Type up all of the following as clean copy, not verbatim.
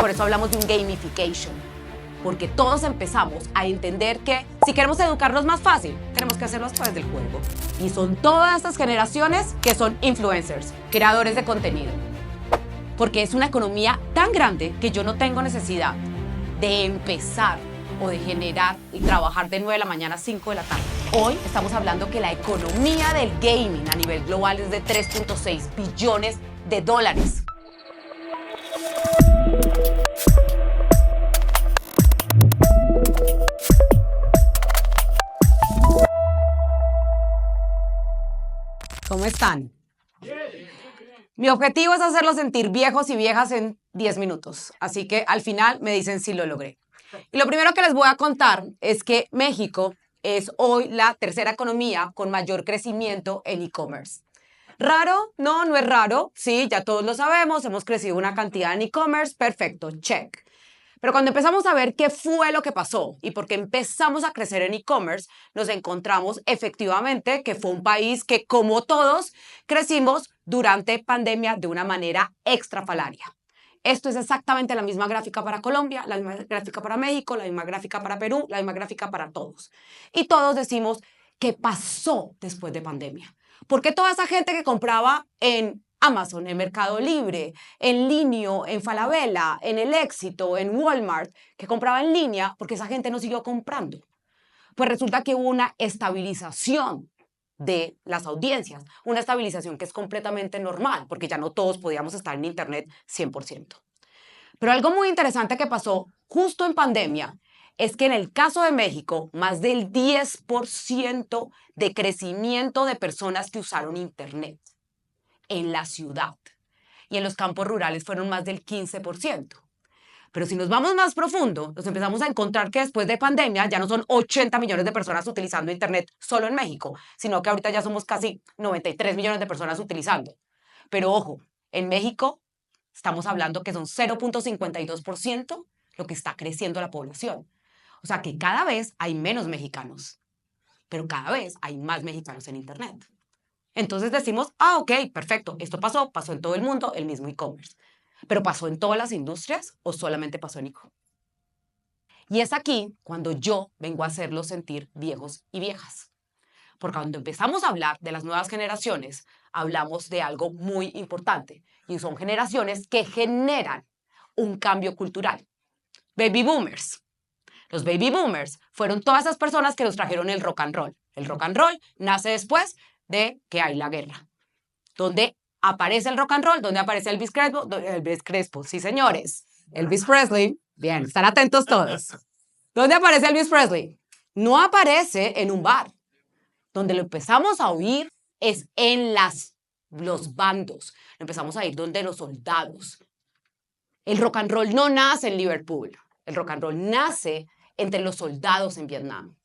Por eso hablamos de un gamification. Porque todos empezamos a entender que si queremos educarnos más fácil, tenemos que hacerlo a través del juego. Y son todas estas generaciones que son influencers, creadores de contenido. Porque es una economía tan grande que yo no tengo necesidad de empezar o de generar y trabajar de 9 de la mañana a 5 de la tarde. Hoy estamos hablando que la economía del gaming a nivel global es de 3.6 billones de dólares. ¿Cómo están? Mi objetivo es hacerlos sentir viejos y viejas en 10 minutos, así que al final me dicen si lo logré. Y lo primero que les voy a contar es que México es hoy la tercera economía con mayor crecimiento en e-commerce. ¿Raro? No, no es raro. Sí, ya todos lo sabemos, hemos crecido una cantidad en e-commerce, perfecto, check. Pero cuando empezamos a ver qué fue lo que pasó y por qué empezamos a crecer en e-commerce, nos encontramos efectivamente que fue un país que, como todos, crecimos durante pandemia de una manera extrafalaria. Esto es exactamente la misma gráfica para Colombia, la misma gráfica para México, la misma gráfica para Perú, la misma gráfica para todos. Y todos decimos, ¿qué pasó después de pandemia? ¿Por qué toda esa gente que compraba en Amazon, en Mercado Libre, en Linio, en Falabella, en El Éxito, en Walmart, que compraba en línea, porque esa gente no siguió comprando? Pues resulta que hubo una estabilización de las audiencias, una estabilización que es completamente normal, porque ya no todos podíamos estar en Internet 100%. Pero algo muy interesante que pasó justo en pandemia es que en el caso de México, más del 10% de crecimiento de personas que usaron Internet en la ciudad, y en los campos rurales fueron más del 15%. Pero si nos vamos más profundo, nos empezamos a encontrar que después de pandemia ya no son 80 millones de personas utilizando Internet solo en México, sino que ahorita ya somos casi 93 millones de personas utilizando. Pero ojo, en México estamos hablando que son 0.52% lo que está creciendo la población. O sea que cada vez hay menos mexicanos, pero cada vez hay más mexicanos en Internet. Entonces decimos, ok, perfecto, esto pasó en todo el mundo, el mismo e-commerce. ¿Pero pasó en todas las industrias o solamente pasó en e-commerce? Y es aquí cuando yo vengo a hacerlos sentir viejos y viejas. Porque cuando empezamos a hablar de las nuevas generaciones, hablamos de algo muy importante. Y son generaciones que generan un cambio cultural. Baby boomers. Los baby boomers fueron todas esas personas que nos trajeron el rock and roll. El rock and roll nace después de que hay la guerra. ¿Dónde aparece el rock and roll? ¿Dónde aparece Elvis Crespo? Elvis Crespo, sí señores. Elvis Presley, bien, están atentos todos. ¿Dónde aparece Elvis Presley? No aparece en un bar. Donde lo empezamos a oír es en los bandos. Lo empezamos a oír donde los soldados. El rock and roll no nace en Liverpool. El rock and roll nace entre los soldados en Vietnam.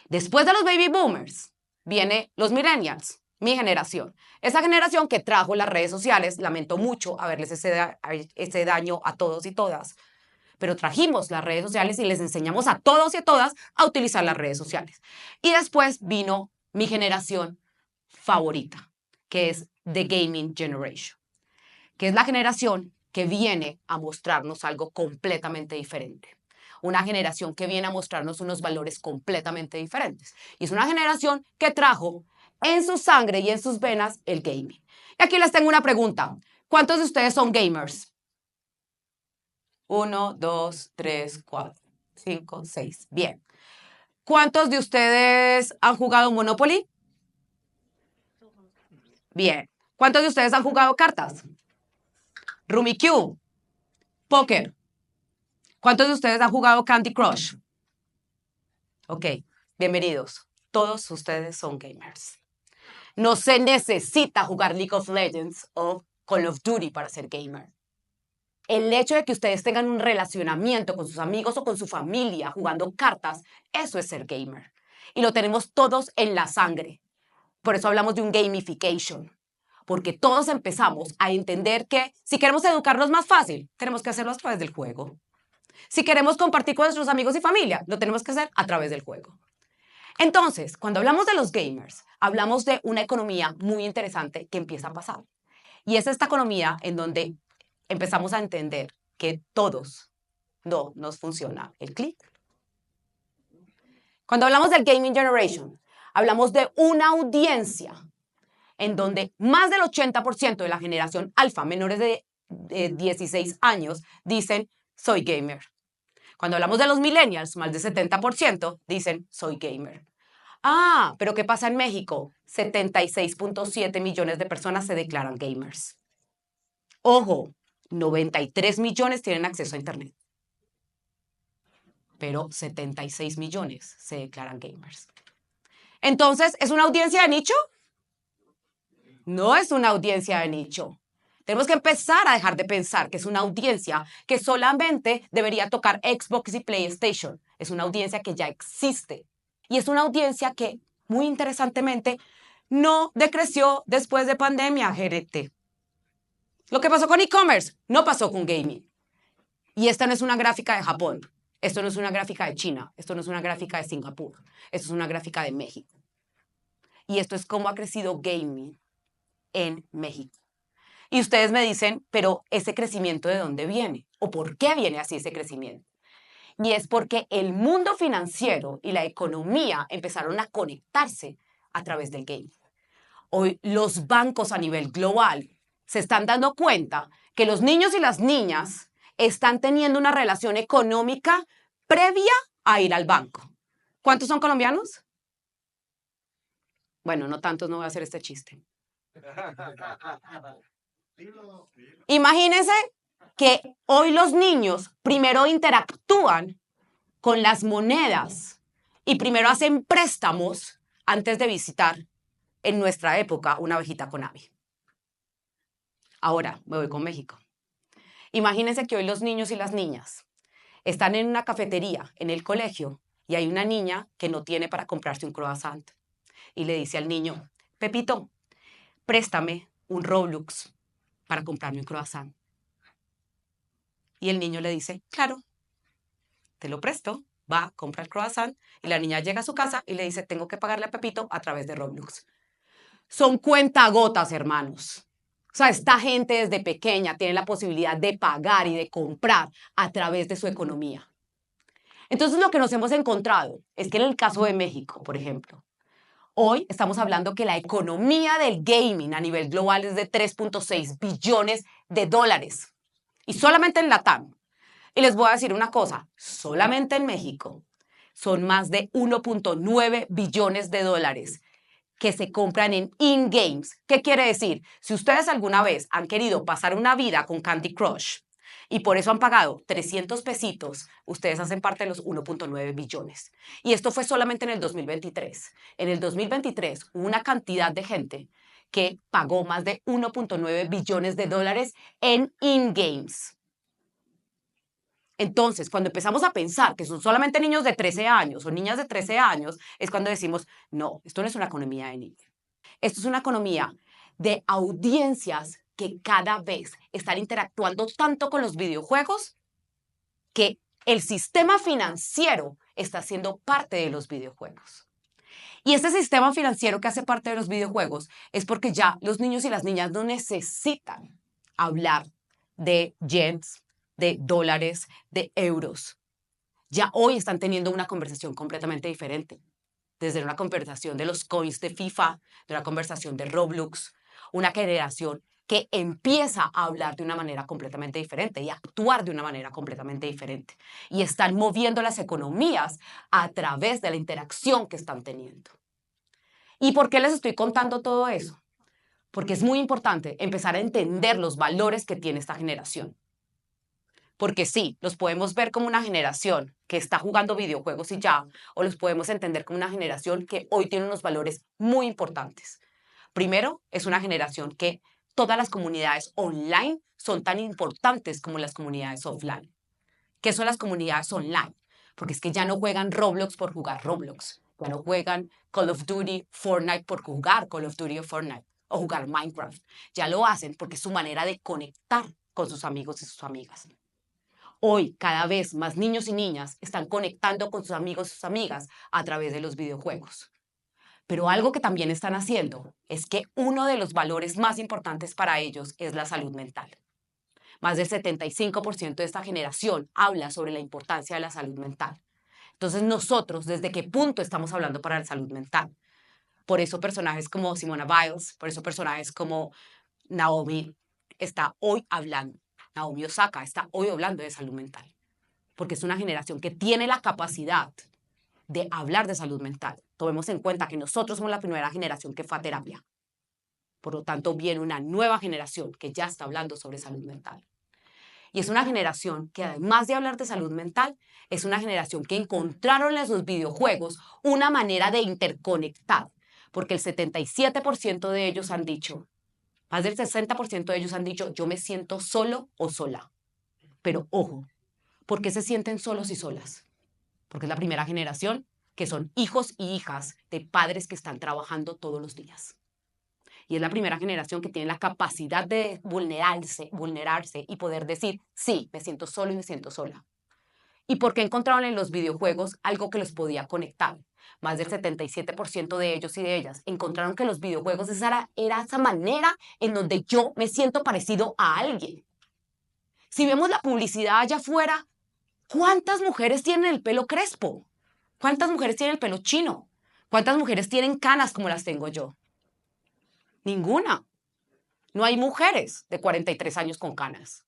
Después de los baby boomers, viene los millennials, mi generación. Esa generación que trajo las redes sociales, lamento mucho haberles ese daño a todos y todas, pero trajimos las redes sociales y les enseñamos a todos y a todas a utilizar las redes sociales. Y después vino mi generación favorita, que es The Gaming Generation, que es la generación que viene a mostrarnos algo completamente diferente. Una generación que viene a mostrarnos unos valores completamente diferentes. Y es una generación que trajo en su sangre y en sus venas el gaming. Y aquí les tengo una pregunta. ¿Cuántos de ustedes son gamers? 1, 2, 3, 4, 5, 6. Bien. ¿Cuántos de ustedes han jugado Monopoly? Bien. ¿Cuántos de ustedes han jugado cartas? Rummikub. Póker. ¿Cuántos de ustedes han jugado Candy Crush? Ok, bienvenidos. Todos ustedes son gamers. No se necesita jugar League of Legends o Call of Duty para ser gamer. El hecho de que ustedes tengan un relacionamiento con sus amigos o con su familia jugando cartas, eso es ser gamer. Y lo tenemos todos en la sangre. Por eso hablamos de un gamification. Porque todos empezamos a entender que si queremos educarnos más fácil, tenemos que hacerlo a través del juego. Si queremos compartir con nuestros amigos y familia, lo tenemos que hacer a través del juego. Entonces, cuando hablamos de los gamers, hablamos de una economía muy interesante que empieza a pasar. Y es esta economía en donde empezamos a entender que todos no nos funciona el clic. Cuando hablamos del Gaming Generation, hablamos de una audiencia en donde más del 80% de la generación alfa, menores de 16 años, dicen, soy gamer. Cuando hablamos de los millennials, más del 70% dicen, soy gamer. Ah, pero ¿qué pasa en México? 76.7 millones de personas se declaran gamers. Ojo, 93 millones tienen acceso a Internet, pero 76 millones se declaran gamers. Entonces, ¿es una audiencia de nicho? No es una audiencia de nicho. Tenemos que empezar a dejar de pensar que es una audiencia que solamente debería tocar Xbox y PlayStation. Es una audiencia que ya existe. Y es una audiencia que, muy interesantemente, no decreció después de pandemia, gerente. Lo que pasó con e-commerce no pasó con gaming. Y esta no es una gráfica de Japón. Esto no es una gráfica de China. Esto no es una gráfica de Singapur. Esto es una gráfica de México. Y esto es cómo ha crecido gaming en México. Y ustedes me dicen, pero ¿ese crecimiento de dónde viene? ¿O por qué viene así ese crecimiento? Y es porque el mundo financiero y la economía empezaron a conectarse a través del gaming. Hoy los bancos a nivel global se están dando cuenta que los niños y las niñas están teniendo una relación económica previa a ir al banco. ¿Cuántos son colombianos? Bueno, no tantos, no voy a hacer este chiste. Imagínense que hoy los niños primero interactúan con las monedas y primero hacen préstamos antes de visitar, en nuestra época, una abejita Konami. Ahora me voy con México. Imagínense que hoy los niños y las niñas están en una cafetería en el colegio y hay una niña que no tiene para comprarse un croissant y le dice al niño, Pepito, préstame un Roblox para comprarme un croissant. Y el niño le dice, claro, te lo presto, va, compra el croissant y la niña llega a su casa y le dice, tengo que pagarle a Pepito a través de Roblox. Son cuentagotas, hermanos. O sea, esta gente desde pequeña tiene la posibilidad de pagar y de comprar a través de su economía. Entonces, lo que nos hemos encontrado es que en el caso de México, por ejemplo, hoy estamos hablando que la economía del gaming a nivel global es de 3.6 billones de dólares. Y solamente en Latam. Y les voy a decir una cosa, solamente en México son más de 1.9 billones de dólares que se compran en in-games. ¿Qué quiere decir? Si ustedes alguna vez han querido pasar una vida con Candy Crush y por eso han pagado 300 pesitos, ustedes hacen parte de los 1.9 billones. Y esto fue solamente en el 2023. En el 2023 hubo una cantidad de gente que pagó más de 1.9 billones de dólares en in-games. Entonces, cuando empezamos a pensar que son solamente niños de 13 años o niñas de 13 años, es cuando decimos, no, esto no es una economía de niños. Esto es una economía de audiencias que cada vez están interactuando tanto con los videojuegos que el sistema financiero está siendo parte de los videojuegos. Y este sistema financiero que hace parte de los videojuegos es porque ya los niños y las niñas no necesitan hablar de yens, de dólares, de euros. Ya hoy están teniendo una conversación completamente diferente. Desde una conversación de los coins de FIFA, de una conversación de Roblox, una generación que empieza a hablar de una manera completamente diferente y a actuar de una manera completamente diferente. Y están moviendo las economías a través de la interacción que están teniendo. ¿Y por qué les estoy contando todo eso? Porque es muy importante empezar a entender los valores que tiene esta generación. Porque sí, los podemos ver como una generación que está jugando videojuegos y ya, o los podemos entender como una generación que hoy tiene unos valores muy importantes. Primero, es una generación que todas las comunidades online son tan importantes como las comunidades offline. ¿Qué son las comunidades online? Porque es que ya no juegan Roblox por jugar Roblox, ya no juegan Call of Duty, Fortnite por jugar Call of Duty o Fortnite, o jugar Minecraft. Ya lo hacen porque es su manera de conectar con sus amigos y sus amigas. Hoy, cada vez más niños y niñas están conectando con sus amigos y sus amigas a través de los videojuegos. Pero algo que también están haciendo es que uno de los valores más importantes para ellos es la salud mental. Más del 75% de esta generación habla sobre la importancia de la salud mental. Entonces nosotros, ¿desde qué punto estamos hablando para la salud mental? Por eso personajes como Simone Biles, por eso personajes como Naomi está hoy hablando, Naomi Osaka está hoy hablando de salud mental, porque es una generación que tiene la capacidad de hablar de salud mental. Tomemos en cuenta que nosotros somos la primera generación que fue a terapia. Por lo tanto, viene una nueva generación que ya está hablando sobre salud mental. Y es una generación que, además de hablar de salud mental, es una generación que encontraron en sus videojuegos una manera de interconectar, porque el 77% de ellos han dicho, más del 60% de ellos han dicho, yo me siento solo o sola. Pero ojo, ¿por qué se sienten solos y solas? Porque es la primera generación que son hijos y hijas de padres que están trabajando todos los días. Y es la primera generación que tiene la capacidad de vulnerarse y poder decir, sí, me siento solo y me siento sola. ¿Y por qué encontraron en los videojuegos algo que los podía conectar? Más del 77% de ellos y de ellas encontraron que los videojuegos era esa manera en donde yo me siento parecido a alguien. Si vemos la publicidad allá afuera, ¿cuántas mujeres tienen el pelo crespo? ¿Cuántas mujeres tienen el pelo chino? ¿Cuántas mujeres tienen canas como las tengo yo? Ninguna. No hay mujeres de 43 años con canas.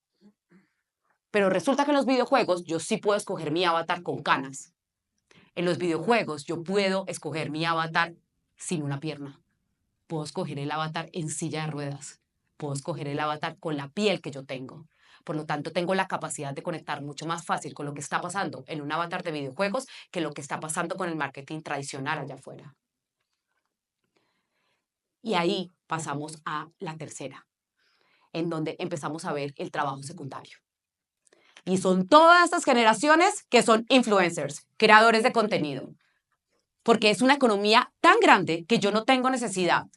Pero resulta que en los videojuegos yo sí puedo escoger mi avatar con canas. En los videojuegos yo puedo escoger mi avatar sin una pierna. Puedo escoger el avatar en silla de ruedas. Puedo escoger el avatar con la piel que yo tengo. Por lo tanto, tengo la capacidad de conectar mucho más fácil con lo que está pasando en un avatar de videojuegos que lo que está pasando con el marketing tradicional allá afuera. Y ahí pasamos a la tercera, en donde empezamos a ver el trabajo secundario. Y son todas estas generaciones que son influencers, creadores de contenido. Porque es una economía tan grande que yo no tengo necesidad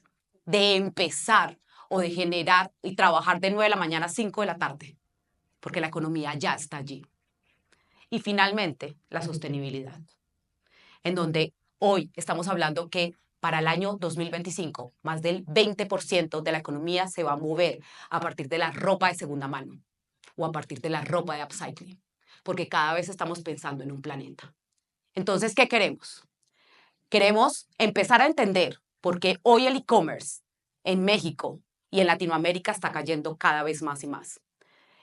de empezar o de generar y trabajar de 9 de la mañana a 5 de la tarde. Porque la economía ya está allí. Y finalmente, la sostenibilidad. En donde hoy estamos hablando que para el año 2025, más del 20% de la economía se va a mover a partir de la ropa de segunda mano o a partir de la ropa de upcycling, porque cada vez estamos pensando en un planeta. Entonces, ¿qué queremos? Queremos empezar a entender por qué hoy el e-commerce en México y en Latinoamérica está cayendo cada vez más y más.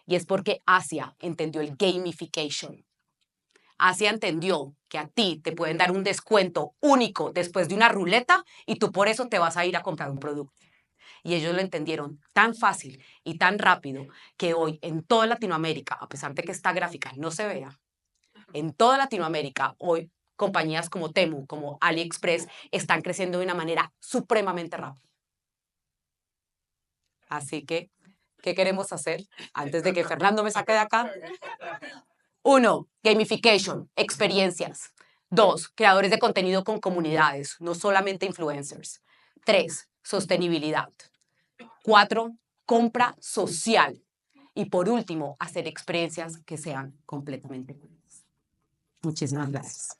Y es porque Asia entendió el gamification. Asia entendió que a ti te pueden dar un descuento único después de una ruleta y tú por eso te vas a ir a comprar un producto. Y ellos lo entendieron tan fácil y tan rápido que hoy en toda Latinoamérica, a pesar de que esta gráfica no se vea, en toda Latinoamérica hoy compañías como Temu, como AliExpress, están creciendo de una manera supremamente rápida. Así que, ¿qué queremos hacer antes de que Fernando me saque de acá? 1. Gamification, experiencias. 2. Creadores de contenido con comunidades, no solamente influencers. 3. Sostenibilidad. 4. Compra social. Y por último, hacer experiencias que sean completamente únicas. Muchísimas gracias.